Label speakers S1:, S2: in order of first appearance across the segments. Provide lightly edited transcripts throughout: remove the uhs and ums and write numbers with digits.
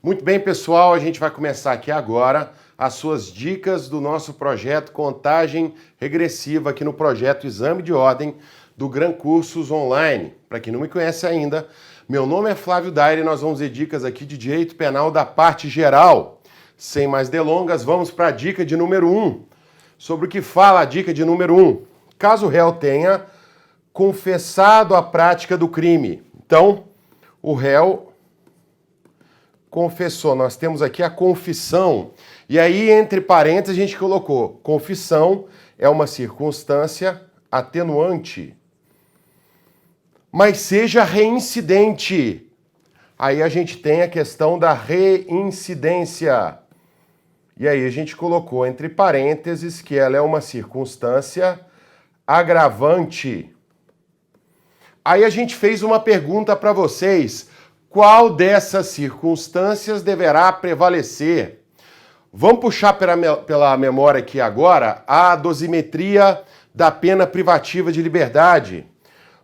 S1: Muito bem, pessoal, a gente vai começar aqui agora as suas dicas do nosso projeto Contagem Regressiva aqui no projeto Exame de Ordem do Gran Cursos Online. Para quem não me conhece ainda, meu nome é Flávio Daire e nós vamos ver dicas aqui de direito penal da parte geral. Sem mais delongas, vamos para a dica de número 1. Sobre o que fala a dica de número 1? Caso o réu tenha confessado a prática do crime. Então, o réu confessou. Nós temos aqui a confissão. E aí, entre parênteses, a gente colocou: confissão é uma circunstância atenuante, mas seja reincidente. Aí a gente tem a questão da reincidência. E aí a gente colocou entre parênteses que ela é uma circunstância agravante. Aí a gente fez uma pergunta para vocês: qual dessas circunstâncias deverá prevalecer? Vamos puxar pela memória aqui agora a dosimetria da pena privativa de liberdade.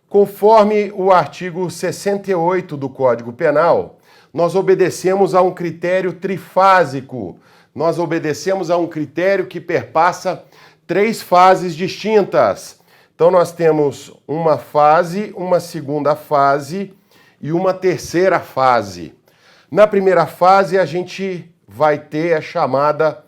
S1: Conforme o artigo 68 do Código Penal, nós obedecemos a um critério trifásico. Nós obedecemos a um critério que perpassa 3 fases distintas. Então nós temos uma fase, uma segunda fase e uma terceira fase. Na primeira fase a gente vai ter a chamada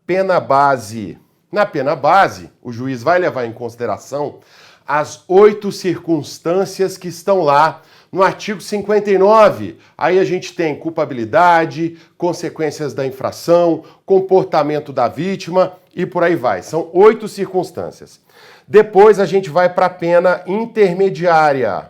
S1: pena base. Na pena base, o juiz vai levar em consideração as 8 circunstâncias que estão lá no artigo 59. Aí a gente tem culpabilidade, consequências da infração, comportamento da vítima e por aí vai. São 8 circunstâncias. Depois a gente vai para a pena intermediária.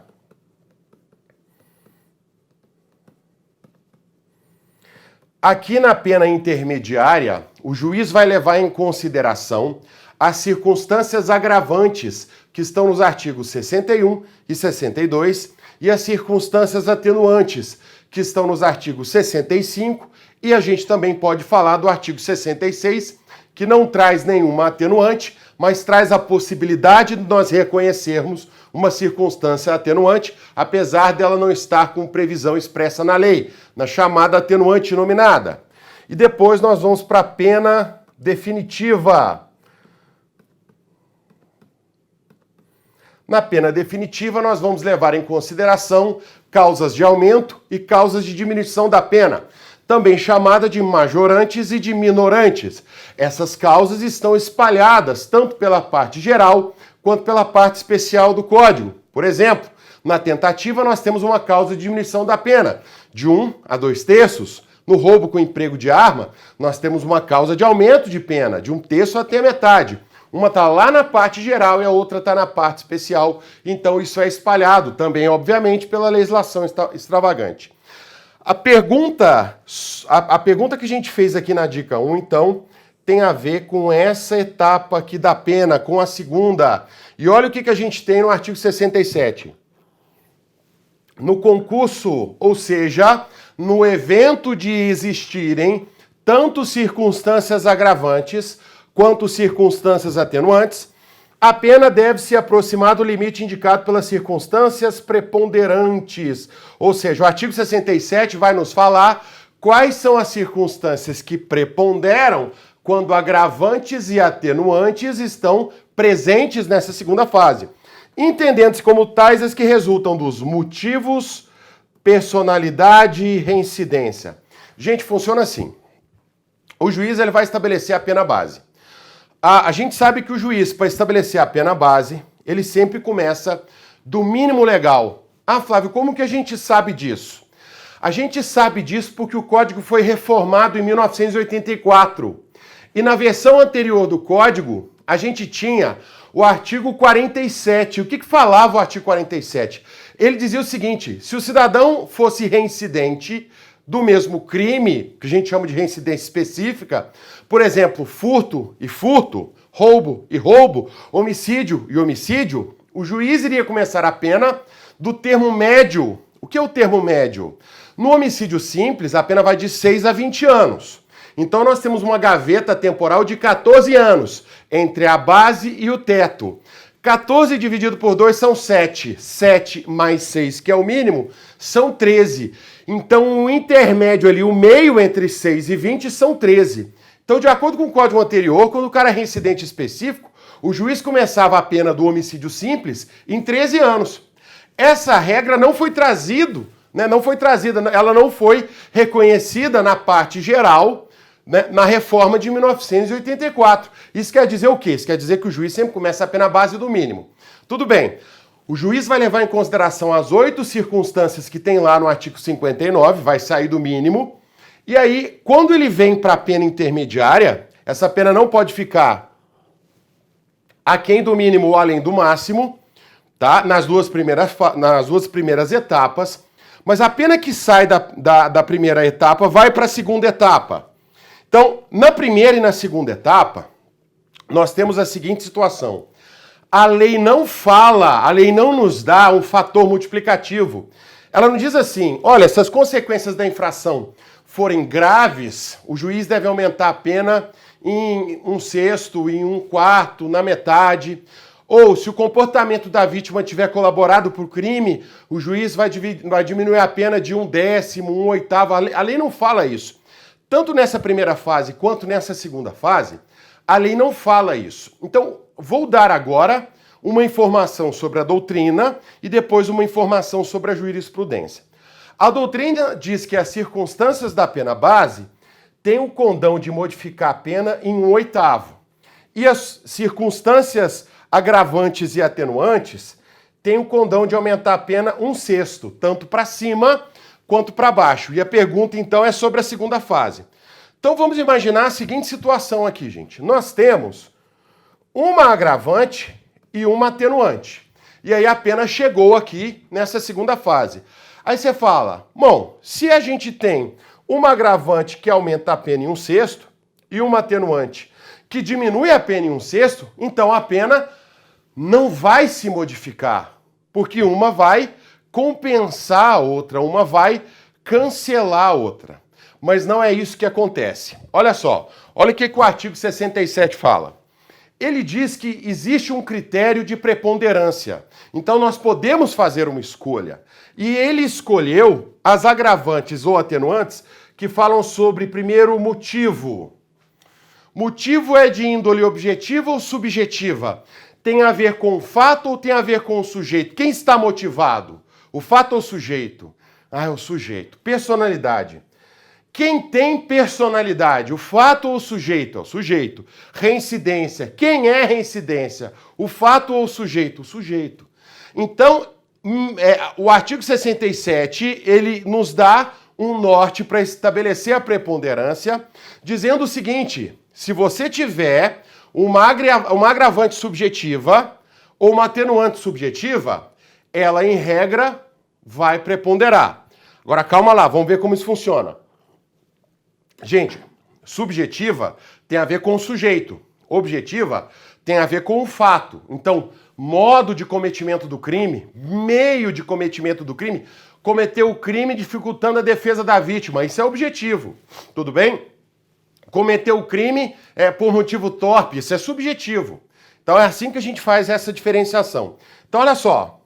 S1: Aqui na pena intermediária, o juiz vai levar em consideração as circunstâncias agravantes que estão nos artigos 61 e 62 e as circunstâncias atenuantes que estão nos artigos 65 e a gente também pode falar do artigo 66, que não traz nenhuma atenuante, mas traz a possibilidade de nós reconhecermos uma circunstância atenuante, apesar dela não estar com previsão expressa na lei, na chamada atenuante nominada. E depois nós vamos para a pena definitiva. Na pena definitiva, nós vamos levar em consideração causas de aumento e causas de diminuição da pena, também chamada de majorantes e de minorantes. Essas causas estão espalhadas tanto pela parte geral quanto pela parte especial do Código. Por exemplo, na tentativa nós temos uma causa de diminuição da pena, de 1 a 2/3. No roubo com emprego de arma, nós temos uma causa de aumento de pena, de 1/3 até a metade. Uma está lá na parte geral e a outra está na parte especial. Então isso é espalhado também, obviamente, pela legislação extravagante. A pergunta que a gente fez aqui na dica 1, então, tem a ver com essa etapa aqui da pena, com a segunda. E olha o que a gente tem no artigo 67. No concurso, ou seja, no evento de existirem tanto circunstâncias agravantes quanto circunstâncias atenuantes, a pena deve se aproximar do limite indicado pelas circunstâncias preponderantes. Ou seja, o artigo 67 vai nos falar quais são as circunstâncias que preponderam quando agravantes e atenuantes estão presentes nessa segunda fase, entendendo-se como tais as que resultam dos motivos, personalidade e reincidência. Gente, funciona assim. O juiz ele vai estabelecer a pena base. A gente sabe que o juiz, para estabelecer a pena base, ele sempre começa do mínimo legal. Ah, Flávio, como que a gente sabe disso? A gente sabe disso porque o Código foi reformado em 1984. E na versão anterior do Código, a gente tinha o artigo 47. O que falava o artigo 47? Ele dizia o seguinte: se o cidadão fosse reincidente do mesmo crime, que a gente chama de reincidência específica, por exemplo, furto e furto, roubo e roubo, homicídio e homicídio, o juiz iria começar a pena do termo médio. O que é o termo médio? No homicídio simples, a pena vai de 6 a 20 anos. Então nós temos uma gaveta temporal de 14 anos entre a base e o teto. 14 dividido por 2 são 7. 7 mais 6, que é o mínimo, são 13. Então o intermédio ali, o meio entre 6 e 20, são 13. Então, de acordo com o código anterior, quando o cara é reincidente específico, o juiz começava a pena do homicídio simples em 13 anos. Essa regra não foi trazida, ela não foi reconhecida na parte geral, né, na reforma de 1984. Isso quer dizer o quê? Isso quer dizer que o juiz sempre começa a pena base do mínimo. Tudo bem, o juiz vai levar em consideração as 8 circunstâncias que tem lá no artigo 59, vai sair do mínimo, e aí, quando ele vem para a pena intermediária, essa pena não pode ficar aquém do mínimo ou além do máximo, tá? Nas duas primeiras etapas, mas a pena que sai da primeira etapa vai para a segunda etapa. Então, na primeira e na segunda etapa, nós temos a seguinte situação. A lei não nos dá um fator multiplicativo. Ela não diz assim, olha, se as consequências da infração forem graves, o juiz deve aumentar a pena em 1/6, em 1/4, na metade. Ou, se o comportamento da vítima tiver colaborado para o crime, o juiz vai diminuir a pena de 1/10, 1/8. A lei não fala isso. Tanto nessa primeira fase quanto nessa segunda fase, a lei não fala isso. Então, vou dar agora uma informação sobre a doutrina e depois uma informação sobre a jurisprudência. A doutrina diz que as circunstâncias da pena base têm o condão de modificar a pena em 1/8. E as circunstâncias agravantes e atenuantes têm o condão de aumentar a pena 1/6, tanto para cima quanto para baixo. E a pergunta, então, é sobre a segunda fase. Então, vamos imaginar a seguinte situação aqui, gente. Nós temos uma agravante e uma atenuante. E aí a pena chegou aqui nessa segunda fase. Aí você fala, bom, se a gente tem uma agravante que aumenta a pena em 1/6 e uma atenuante que diminui a pena em 1/6, então a pena não vai se modificar, porque uma vai compensar a outra, uma vai cancelar a outra. Mas não é isso que acontece. Olha só, olha o que o artigo 67 fala. Ele diz que existe um critério de preponderância. Então nós podemos fazer uma escolha. E ele escolheu as agravantes ou atenuantes que falam sobre, primeiro, o motivo. Motivo é de índole objetiva ou subjetiva? Tem a ver com o fato ou tem a ver com o sujeito? Quem está motivado? O fato ou o sujeito? Ah, é o sujeito. Personalidade. Quem tem personalidade? O fato ou o sujeito? É o sujeito. Reincidência. Quem é reincidência? O fato ou o sujeito? O sujeito. Então, o artigo 67, ele nos dá um norte para estabelecer a preponderância, dizendo o seguinte, se você tiver uma agravante subjetiva ou uma atenuante subjetiva, ela, em regra, vai preponderar. Agora, calma lá, vamos ver como isso funciona. Gente, subjetiva tem a ver com o sujeito, objetiva tem a ver com o fato. Então, modo de cometimento do crime, meio de cometimento do crime, cometeu o crime dificultando a defesa da vítima, isso é objetivo, tudo bem? Cometeu o crime por motivo torpe, isso é subjetivo. Então é assim que a gente faz essa diferenciação. Então olha só,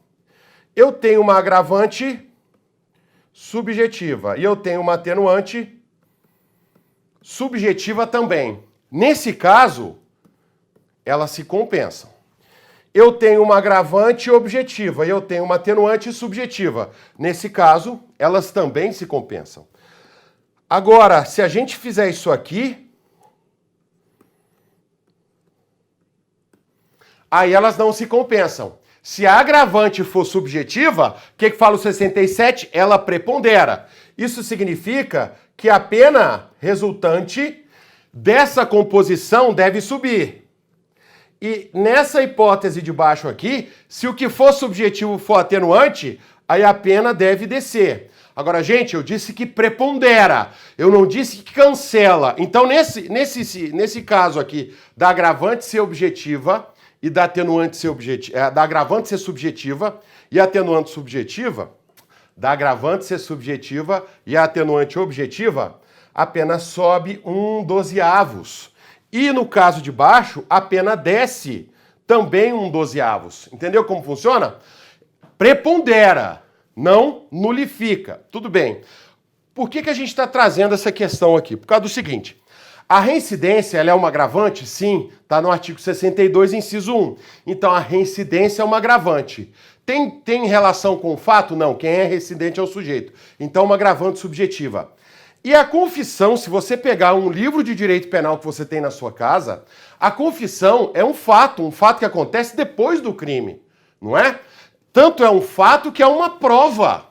S1: eu tenho uma agravante subjetiva e eu tenho uma atenuante subjetiva também. Nesse caso, elas se compensam. Eu tenho uma agravante objetiva e eu tenho uma atenuante subjetiva. Nesse caso, elas também se compensam. Agora, se a gente fizer isso aqui, aí elas não se compensam. Se a agravante for subjetiva, o que fala o 67? Ela prepondera. Isso significa que a pena resultante dessa composição deve subir. E nessa hipótese de baixo aqui, se o que for subjetivo for atenuante, aí a pena deve descer. Agora, gente, eu disse que prepondera, eu não disse que cancela. Então, nesse caso aqui, da agravante ser objetiva e da atenuante ser objetiva, da agravante ser subjetiva e atenuante subjetiva, da agravante ser subjetiva e a atenuante objetiva, a pena sobe 1/12. E no caso de baixo, a pena desce também 1/12. Entendeu como funciona? Prepondera, não nulifica. Tudo bem. Por que a gente está trazendo essa questão aqui? Por causa do seguinte, a reincidência ela é uma agravante? Sim, está no artigo 62, inciso 1. Então a reincidência é uma agravante. Tem relação com o fato? Não, quem é reincidente é o sujeito. Então uma agravante subjetiva. E a confissão, se você pegar um livro de direito penal que você tem na sua casa, a confissão é um fato que acontece depois do crime, não é? Tanto é um fato que é uma prova,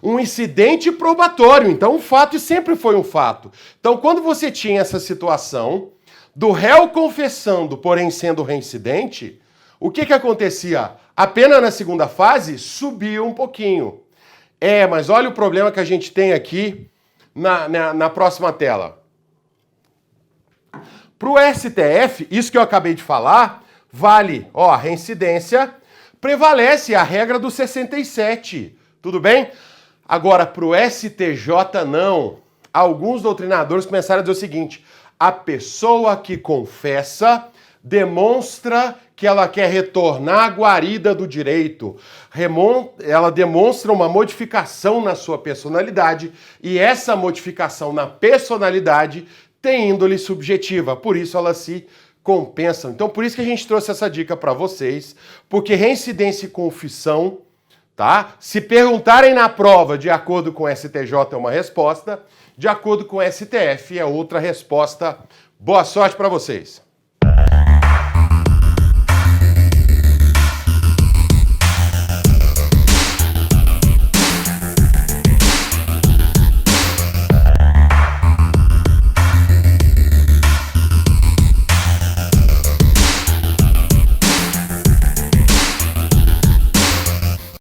S1: um incidente probatório. Então, um fato sempre foi um fato. Então, quando você tinha essa situação do réu confessando, porém sendo reincidente, o que acontecia? A pena na segunda fase subia um pouquinho. Mas olha o problema que a gente tem aqui na próxima tela. Para o STF, isso que eu acabei de falar, vale, a reincidência prevalece a regra do 67, tudo bem? Agora, para o STJ, não. Alguns doutrinadores começaram a dizer o seguinte, a pessoa que confessa demonstra que ela quer retornar à guarida do direito. Ela demonstra uma modificação na sua personalidade e essa modificação na personalidade tem índole subjetiva, por isso elas se compensam. Então, por isso que a gente trouxe essa dica para vocês, porque reincidência e confissão, tá? Se perguntarem na prova, de acordo com o STJ é uma resposta, de acordo com o STF é outra resposta. Boa sorte para vocês!